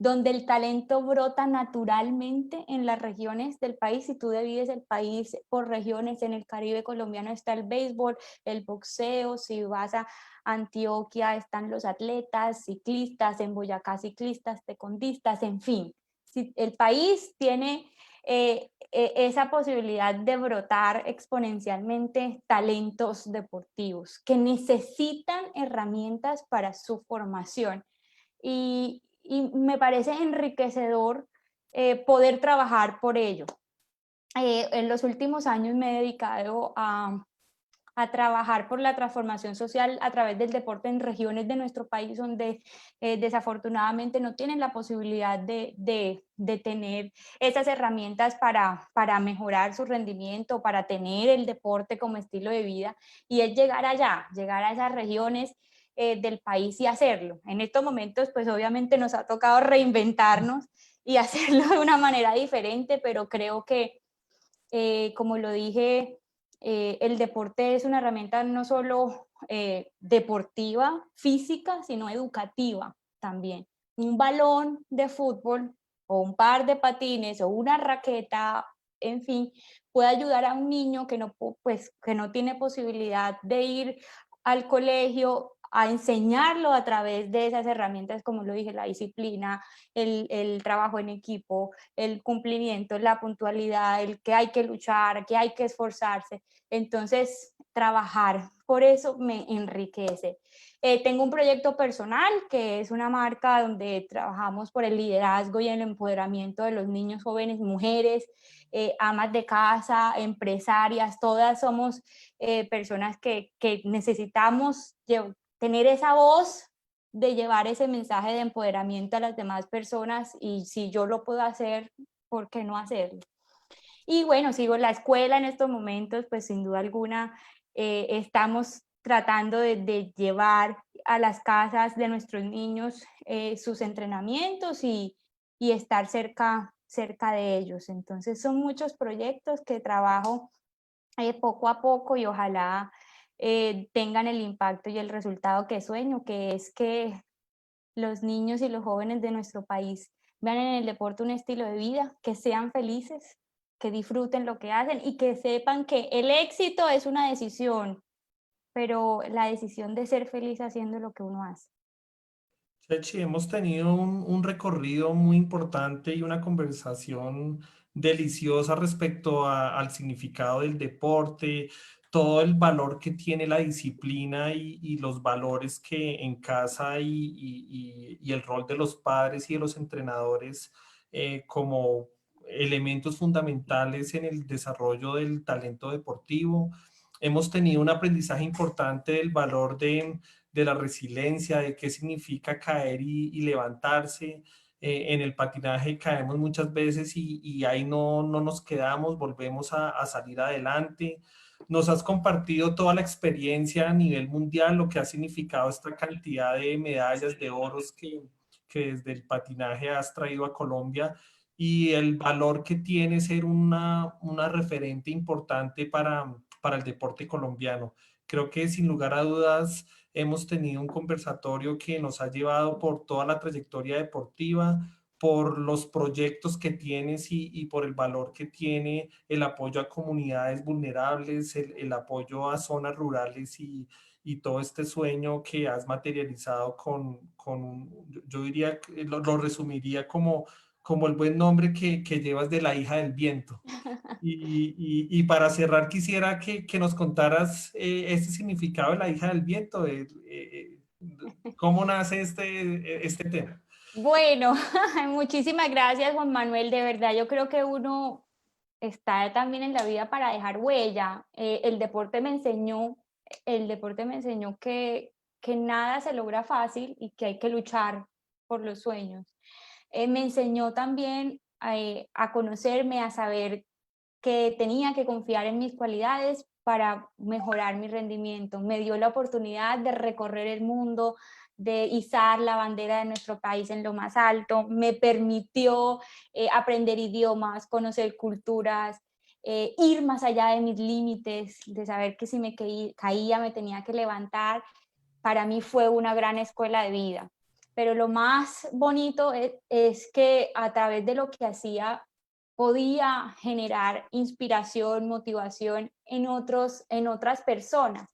donde el talento brota naturalmente en las regiones del país. Si tú divides el país por regiones, en el Caribe colombiano está el béisbol, el boxeo, si vas a Antioquia están los atletas, ciclistas, en Boyacá ciclistas, tecondistas, en fin. Si el país tiene esa posibilidad de brotar exponencialmente talentos deportivos que necesitan herramientas para su formación. Y me parece enriquecedor poder trabajar por ello. En los últimos años me he dedicado a trabajar por la transformación social a través del deporte en regiones de nuestro país donde desafortunadamente no tienen la posibilidad de tener esas herramientas para mejorar su rendimiento, para tener el deporte como estilo de vida, y es llegar allá, llegar a esas regiones del país y hacerlo. En estos momentos, pues obviamente nos ha tocado reinventarnos y hacerlo de una manera diferente, pero creo que, como lo dije, el deporte es una herramienta no solo deportiva, física, sino educativa también. Un balón de fútbol o un par de patines o una raqueta, en fin, puede ayudar a un niño que no, pues, que no tiene posibilidad de ir al colegio a enseñarlo a través de esas herramientas, como lo dije, la disciplina, el trabajo en equipo, el cumplimiento, la puntualidad, el que hay que luchar, que hay que esforzarse. Entonces, trabajar por eso me enriquece. Tengo un proyecto personal que es una marca donde trabajamos por el liderazgo y el empoderamiento de los niños, jóvenes, mujeres, amas de casa, empresarias, todas somos personas que necesitamos tener esa voz de llevar ese mensaje de empoderamiento a las demás personas, y si yo lo puedo hacer, ¿por qué no hacerlo? Y bueno, sigo la escuela en estos momentos, pues sin duda alguna estamos tratando de llevar a las casas de nuestros niños sus entrenamientos y estar cerca de ellos. Entonces son muchos proyectos que trabajo poco a poco y ojalá tengan el impacto y el resultado que sueño, que es que los niños y los jóvenes de nuestro país vean en el deporte un estilo de vida, que sean felices, que disfruten lo que hacen y que sepan que el éxito es una decisión, pero la decisión de ser feliz haciendo lo que uno hace. Chechi, hemos tenido un recorrido muy importante y una conversación deliciosa respecto al significado del deporte, todo el valor que tiene la disciplina y los valores que en casa y el rol de los padres y de los entrenadores como elementos fundamentales en el desarrollo del talento deportivo. Hemos tenido un aprendizaje importante del valor de la resiliencia, de qué significa caer y levantarse. En el patinaje caemos muchas veces y ahí no nos quedamos, volvemos a salir adelante. Nos has compartido toda la experiencia a nivel mundial, lo que ha significado esta cantidad de medallas, de oros que desde el patinaje has traído a Colombia y el valor que tiene ser una referente importante para el deporte colombiano. Creo que sin lugar a dudas hemos tenido un conversatorio que nos ha llevado por toda la trayectoria deportiva, por los proyectos que tienes y por el valor que tiene el apoyo a comunidades vulnerables, el apoyo a zonas rurales y todo este sueño que has materializado yo diría, lo resumiría como el buen nombre que llevas de la hija del viento. Y para cerrar, quisiera que nos contaras este significado de la hija del viento, cómo nace este tema. Bueno, muchísimas gracias, Juan Manuel. De verdad, yo creo que uno está también en la vida para dejar huella. El deporte me enseñó que nada se logra fácil y que hay que luchar por los sueños. Me enseñó también a conocerme, a saber que tenía que confiar en mis cualidades para mejorar mi rendimiento. Me dio la oportunidad de recorrer el mundo, de izar la bandera de nuestro país en lo más alto, me permitió aprender idiomas, conocer culturas, ir más allá de mis límites, de saber que si caía me tenía que levantar. Para mí fue una gran escuela de vida. pero lo más bonito es que a través de lo que hacía podía generar inspiración, motivación en otras personas.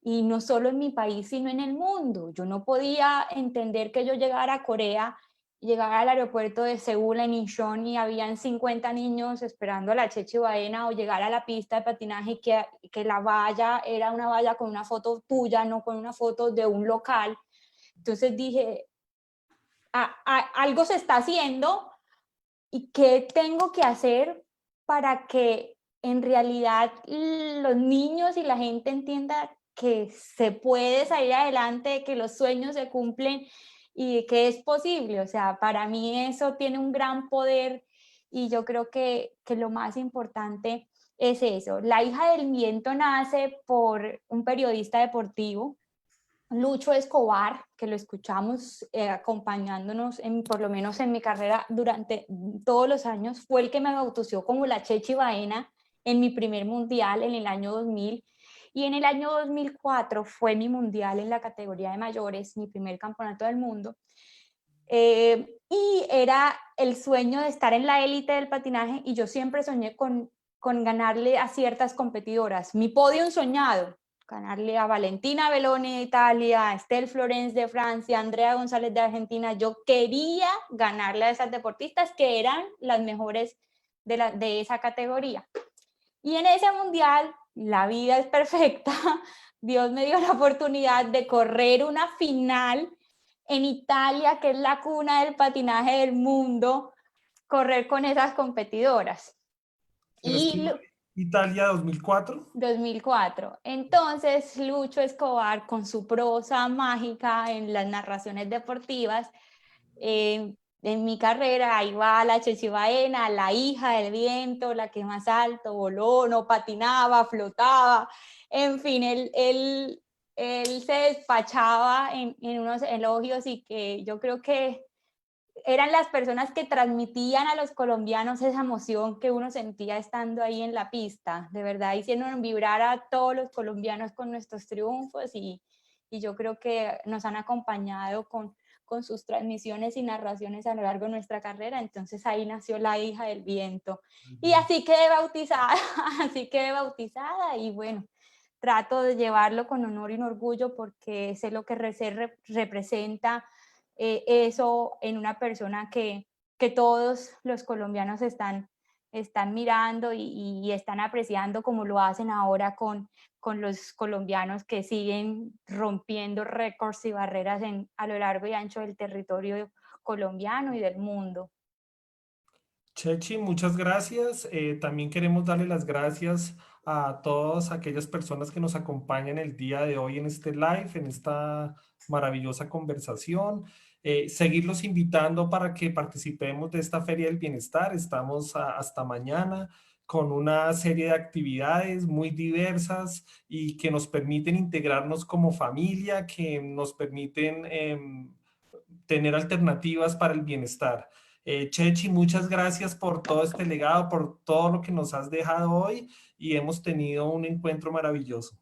Y no solo en mi país, sino en el mundo. Yo no podía entender que yo llegara a Corea, llegara al aeropuerto de Seúl en Incheon y habían 50 niños esperando a la Chechi Baena, o llegar a la pista de patinaje y que la valla era una valla con una foto tuya, no con una foto de un local. Entonces dije, algo se está haciendo y qué tengo que hacer para que en realidad los niños y la gente entienda que se puede salir adelante, que los sueños se cumplen y que es posible. O sea, para mí eso tiene un gran poder y yo creo que lo más importante es eso. La hija del viento nace por un periodista deportivo, Lucho Escobar, que lo escuchamos acompañándonos, por lo menos en mi carrera durante todos los años, fue el que me bautizó como la Chechi Baena en mi primer mundial en el año 2000. Y en el año 2004 fue mi mundial en la categoría de mayores, mi primer campeonato del mundo. Y era el sueño de estar en la élite del patinaje y yo siempre soñé con ganarle a ciertas competidoras. Mi podio soñado, ganarle a Valentina Belloni de Italia, a Estelle Florence de Francia, a Andrea González de Argentina. Yo quería ganarle a esas deportistas que eran las mejores de esa categoría. Y en ese mundial, la vida es perfecta, Dios me dio la oportunidad de correr una final en Italia, que es la cuna del patinaje del mundo, correr con esas competidoras. Pero esto Y Italia 2004. 2004. Entonces, Lucho Escobar, con su prosa mágica en las narraciones deportivas, en mi carrera, ahí va la Chechi Baena, la hija del viento, la que más alto voló, no patinaba, flotaba, en fin, él se despachaba en unos elogios y que yo creo que eran las personas que transmitían a los colombianos esa emoción que uno sentía estando ahí en la pista. De verdad, hicieron vibrar a todos los colombianos con nuestros triunfos y yo creo que nos han acompañado con sus transmisiones y narraciones a lo largo de nuestra carrera. Entonces ahí nació la hija del viento. Y así quedé bautizada, así quedé bautizada y bueno, trato de llevarlo con honor y orgullo porque sé lo que representa eso en una persona que todos los colombianos están mirando y están apreciando como lo hacen ahora con los colombianos que siguen rompiendo récords y barreras a lo largo y ancho del territorio colombiano y del mundo. Chechi, muchas gracias. También queremos darle las gracias a todas aquellas personas que nos acompañan el día de hoy en este live, en esta maravillosa conversación. Seguirlos invitando para que participemos de esta Feria del Bienestar. Estamos hasta mañana con una serie de actividades muy diversas y que nos permiten integrarnos como familia, que nos permiten tener alternativas para el bienestar. Chechi, muchas gracias por todo este legado, por todo lo que nos has dejado hoy y hemos tenido un encuentro maravilloso.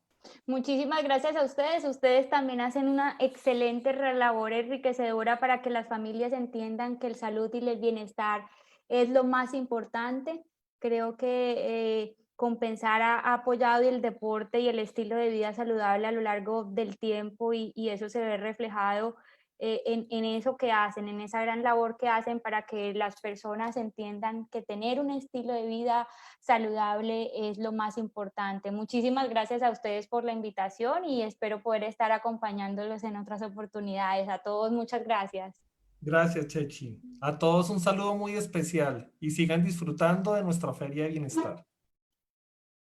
Muchísimas gracias a ustedes. Ustedes también hacen una excelente labor enriquecedora para que las familias entiendan que el salud y el bienestar es lo más importante. Creo que Compensar ha apoyado el deporte y el estilo de vida saludable a lo largo del tiempo y eso se ve reflejado en eso que hacen, en esa gran labor que hacen para que las personas entiendan que tener un estilo de vida saludable es lo más importante. Muchísimas gracias a ustedes por la invitación y espero poder estar acompañándolos en otras oportunidades. A todos, muchas gracias. Gracias, Chechi. A todos un saludo muy especial y sigan disfrutando de nuestra Feria de Bienestar.